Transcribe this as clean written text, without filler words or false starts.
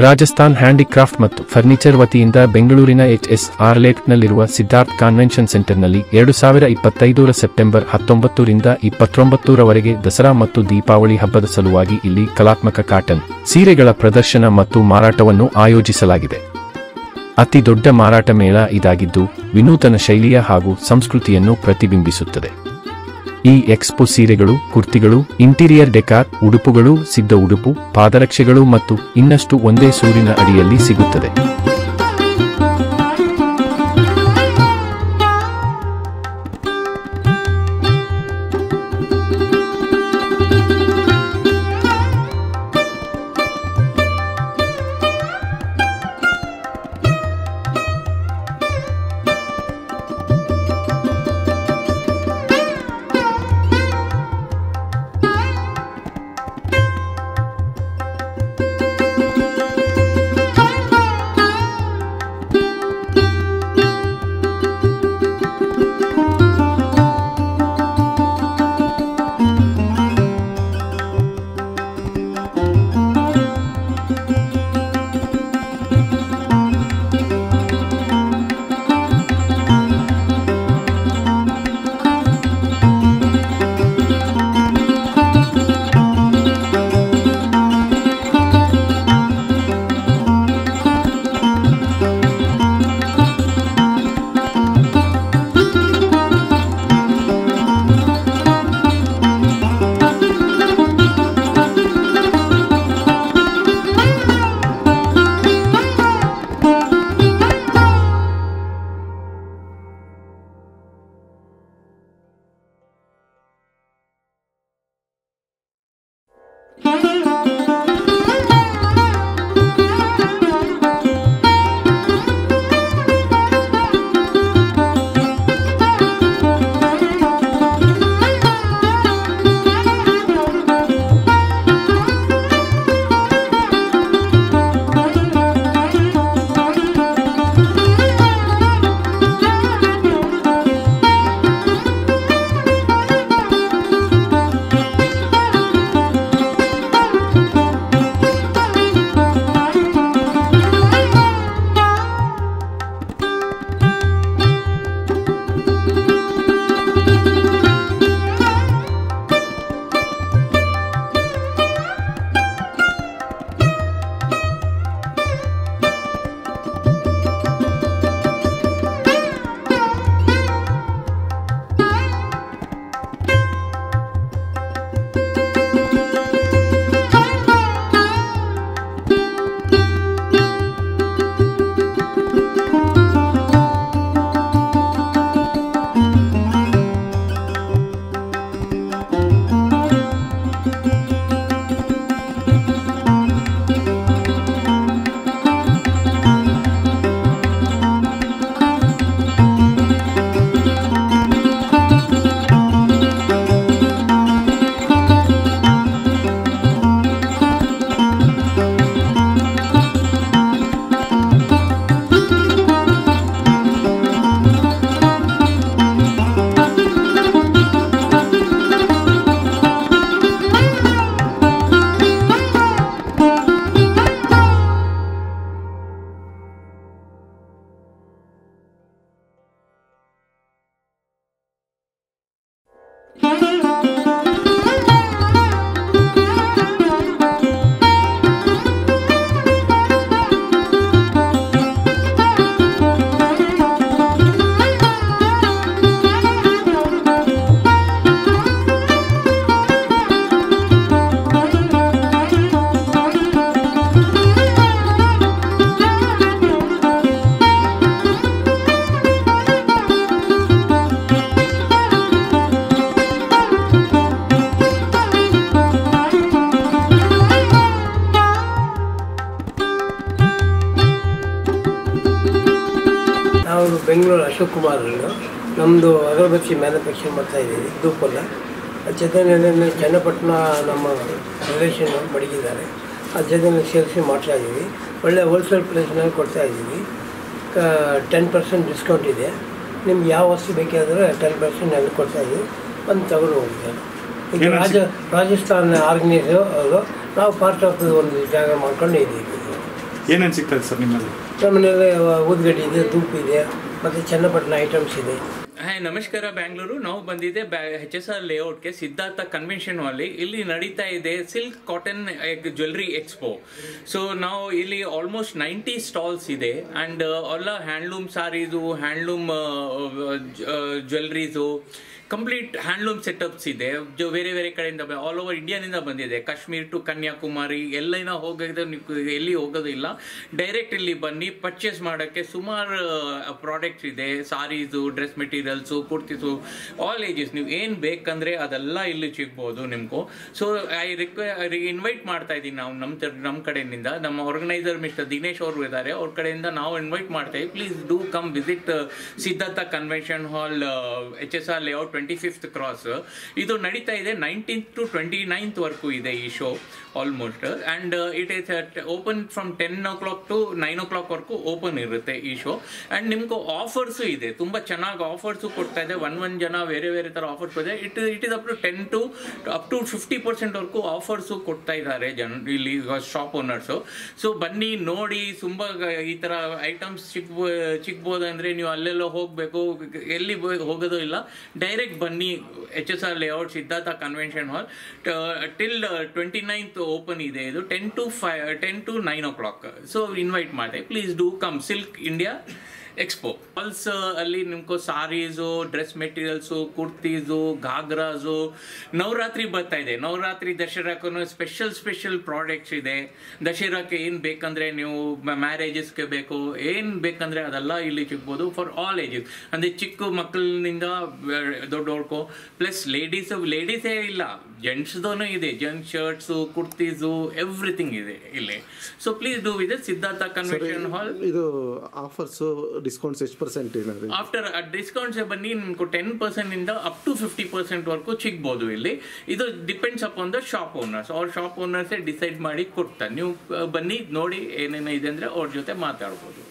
Rajasthan handicraft ಮತ್ತು furniture ವತಿಯಿಂದ ಬೆಂಗಳೂರಿನ HSR ಲೇಔಟ್ನಲ್ಲಿರುವ ಸಿದ್ಧಾರ್ಥ್ ಕನ್ವೆನ್ಷನ್ ಸೆಂಟರ್ನಲ್ಲಿ 2025 ಸೆಪ್ಟೆಂಬರ್ 19 ರಿಂದ 29ರವರೆಗೆ ದಸರಾ ಮತ್ತು ದೀಪಾವಳಿ ಹಬ್ಬದ ಸಲುವಾಗಿ ಇಲ್ಲಿ ಕಲಾತ್ಮಕ ಕಾಟನ್ ಸೀರೆಗಳ ಪ್ರದರ್ಶನ ಮತ್ತು ಮಾರಾಟವನ್ನು ಆಯೋಜಿಸಲಾಗಿದೆ. ಅತಿ ದೊಡ್ಡ ಮಾರಾಟ ಮೇಳ ಇದಾಗಿದ್ದು ವಿನೂತನ ಶೈಲಿಯ ಹಾಗೂ ಸಂಸ್ಕೃತಿಯನ್ನು ಪ್ರತಿಬಿಂಬಿಸುತ್ತದೆ. ಈ ಎಕ್ಸ್ಪೋ ಸೀರೆಗಳು, ಕುರ್ತಿಗಳು, ಇಂಟೀರಿಯರ್ ಡೆಕಾರ್, ಉಡುಪುಗಳು, ಸಿದ್ಧ ಉಡುಪು, ಪಾದರಕ್ಷೆಗಳು ಮತ್ತು ಇನ್ನಷ್ಟು ಒಂದೇ ಸೂರಿನ ಅಡಿಯಲ್ಲಿ ಸಿಗುತ್ತದೆ. ಬೆಂಗಳೂರು ಅಶೋಕ್ ಕುಮಾರ್ ನಮ್ಮದು ಅಗರಬತ್ತಿ ಮ್ಯಾನುಫ್ಯಾಕ್ಚರ್ ಮಾಡ್ತಾಯಿದ್ದೀವಿ ಧೂಪಲ್ಲ. ಚೈತನ್ಯದಲ್ಲಿ ಚನ್ನಪಟ್ಟಣ ನಮ್ಮ ರಿಲೇಷನ್ ಮಡಗಿದ್ದಾರೆ. ಆ ಜೊತೆಯಲ್ಲಿ ಸೇರಿಸಿ ಮಾಡ್ತಾಯಿದ್ದೀವಿ. ಒಳ್ಳೆ ಹೋಲ್ಸೇಲ್ ಪ್ರೈಸ್ನಲ್ಲಿ ಕೊಡ್ತಾಯಿದ್ದೀವಿ. 10% ಡಿಸ್ಕೌಂಟ್ ಇದೆ. ನಿಮ್ಗೆ ಯಾವ ವಸ್ತು ಬೇಕಾದರೆ 10% ಅಲ್ಲಿ ಕೊಡ್ತಾಯಿದ್ದೀವಿ. ಬಂದು ತಗೊಂಡು ಹೋಗ್ತಾರೆ. ಈಗ ರಾಜಸ್ಥಾನ ಆರ್ಗನೈಸು ಅವರು ನಾವು ಪಾರ್ಟ್ ಆಫ್ ಒಂದು ಜಾಗ ಮಾಡ್ಕೊಂಡು ಇದ್ದೀವಿ. ಏನೇನು ಸಿಗ್ತದೆ ಸರ್ ನಿಮ್ಮಲ್ಲಿ? ನಮ್ಮನೆಲ್ಲ ಊದ್ಗಡ್ಡೆ ಇದೆ, ಧೂಪ್ ಇದೆ, ಮತ್ತು ಚನ್ನಪಟ್ಟಣ ಐಟಮ್ಸ್ ಇದೆ. ಹಾಯ್, ನಮಸ್ಕಾರ. ಬ್ಯಾಂಗ್ಳೂರು. ನಾವು ಬಂದಿದ್ದೆ HSR ಲೇಔಟ್ಗೆ, ಸಿದ್ಧಾರ್ಥ ಕನ್ವೆನ್ಷನ್ ಹಾಲ್. ಇಲ್ಲಿ ನಡೀತಾ ಇದೆ silk cotton jewellery expo. So ನಾವು ಇಲ್ಲಿ ಆಲ್ಮೋಸ್ಟ್ 90 ಸ್ಟಾಲ್ಸ್ ಇದೆ ಆ್ಯಂಡ್ ಎಲ್ಲ handloom saris, handloom jewelleries, complete handloom setups ಇದೆ. ಬೇರೆ ಬೇರೆ ಕಡೆಯಿಂದ ಆಲ್ ಓವರ್ ಇಂಡಿಯಾನಿಂದ ಬಂದಿದೆ. ಕಾಶ್ಮೀರ್ ಟು ಕನ್ಯಾಕುಮಾರಿ ಎಲ್ಲೇನೋ ಹೋಗೋದು, ಎಲ್ಲಿ ಹೋಗೋದಿಲ್ಲ, ಡೈರೆಕ್ಟ್ ಇಲ್ಲಿ ಬನ್ನಿ ಪರ್ಚೇಸ್ ಮಾಡೋಕ್ಕೆ ಸುಮಾರು ಪ್ರಾಡಕ್ಟ್ಸ್ ಇದೆ. Saris, dress materials, kurtis, all ages ನೀವು ಏನು ಬೇಕಂದ್ರೆ ಅದೆಲ್ಲ ಇಲ್ಲಿ ಸಿಗ್ಬೋದು ನಿಮಗೂ. ಸೊ ಇನ್ವೈಟ್ ಮಾಡ್ತಾ ಇದ್ದೀನಿ ನಾವು ನಮ್ಮ ಕಡೆಯಿಂದ. ನಮ್ಮ ಆರ್ಗನೈಸರ್ ಮಿಸ್ಟರ್ ದಿನೇಶ್ ಅವರು ಇದ್ದಾರೆ, ಅವ್ರ ಕಡೆಯಿಂದ ನಾವು ಇನ್ವೈಟ್ ಮಾಡ್ತಾ ಇದ್ದೀವಿ. Please do come visit Siddhartha convention hall, HSR layout, 25th cross. ಇದು ನಡೀತಾ ಇದೆ 19th to 29th ವರೆಗೂ ಇದೆ ಈ show almost. And it is open from 10 o'clock to 9 o'clock ವರೆಗೂ ಓಪನ್ ಇರುತ್ತೆ ಈ ಶೋ. ಆ್ಯಂಡ್ ನಿಮ್ಗೆ ಆಫರ್ಸು ಇದೆ, ತುಂಬ ಚೆನ್ನಾಗಿ ಆಫರ್ಸು ಕೊಡ್ತಾ ಇದೆ. ಒಂದೊಂದು ಜನ ಬೇರೆ ಬೇರೆ ಥರ ಆಫರ್ಸ್ ಇದೆ. ಇಟ್ ಈಸ್ ಅಪ್ ಟು 50% ವರೆಗೂ ಆಫರ್ಸು ಕೊಡ್ತಾ ಇದ್ದಾರೆ ಇಲ್ಲಿ ಶಾಪ್ ಓನರ್ಸು. ಸೊ ಬನ್ನಿ ನೋಡಿ, ತುಂಬ ಈ ಥರ ಐಟಮ್ಸ್ ಸಿಗ್ಬೋದು. ಅಂದರೆ ನೀವು ಅಲ್ಲೆಲ್ಲೋ ಹೋಗಬೇಕು, ಎಲ್ಲಿ ಹೋಗೋದು ಇಲ್ಲ, ಡೈರೆಕ್ಟ್ ಬನ್ನಿ HSR layout, Siddhartha convention hall. Till 29th open ಇದೆ ಇದು, 10 to 9 o'clock. ಸೊ ಇನ್ವೈಟ್ ಮಾಡಿ, please do come. Silk India expo also ಅಲ್ಲಿ ನಿಮ್ಗೆ ಸಾರೀಸು, ಡ್ರೆಸ್ ಮೆಟೀರಿಯಲ್ಸು, ಕುರ್ತೀಸು, ಘಾಗ್ರಾಸು. ನವರಾತ್ರಿ ಬರ್ತಾ ಇದೆ, ನವರಾತ್ರಿ ದಸರಾಕ್ಕೂ ಸ್ಪೆಷಲ್ ಪ್ರಾಡಕ್ಟ್ಸ್ ಇದೆ. ದಸರಾಕ್ಕೆ ಏನು ಬೇಕಂದ್ರೆ ನೀವು ಮ್ಯಾರೇಜಸ್ಗೆ ಬೇಕು, ಏನು ಬೇಕಂದ್ರೆ ಅದೆಲ್ಲ ಇಲ್ಲಿ ಸಿಗ್ಬೋದು ಫಾರ್ ಆಲ್ ಏಜಸ್. ಅಂದರೆ ಚಿಕ್ಕ ಮಕ್ಕಳಿನಿಂದ ದೊಡ್ಡವ್ರಿಗೂ, ಪ್ಲಸ್ ಲೇಡೀಸೇ ಇಲ್ಲ, ಜೆಂಟ್ಸ್ದೂ ಇದೆ. ಜೆಂಟ್ಸ್ ಶರ್ಟ್ಸು, ಕುರ್ತೀಸು, ಎವ್ರಿಥಿಂಗ್ ಇದೆ ಇಲ್ಲಿ. So please do visit Siddhartha convention hall. ಇದು ಆಫರ್ಸು, ಡಿಸ್ಕೌಂಟ್ಸ್ ಎಷ್ಟು ಪರ್ಸೆಂಟ್ ಏನಾದ್ರು? ಆಫ್ಟರ್ ಡಿಸ್ಕೌಂಟ್ಸ್ ಬನ್ನಿ, ನಿಮ್ಗೆ 10% ಇಂದ ಅಪ್ ಟು 50% ವರೆಗೂ ಸಿಗ್ಬೋದು ಇಲ್ಲಿ. ಇದು depends upon the shop owners. ಅವ್ರ ಶಾಪ್ ಓನರ್ಸೇ ಡಿಸೈಡ್ ಮಾಡಿ ಕೊಡ್ತಾರೆ. ನೀವು ಬನ್ನಿ, ನೋಡಿ ಏನೇನು ಇದೆ ಅಂದರೆ ಅವ್ರ ಜೊತೆ ಮಾತಾಡ್ಬೋದು.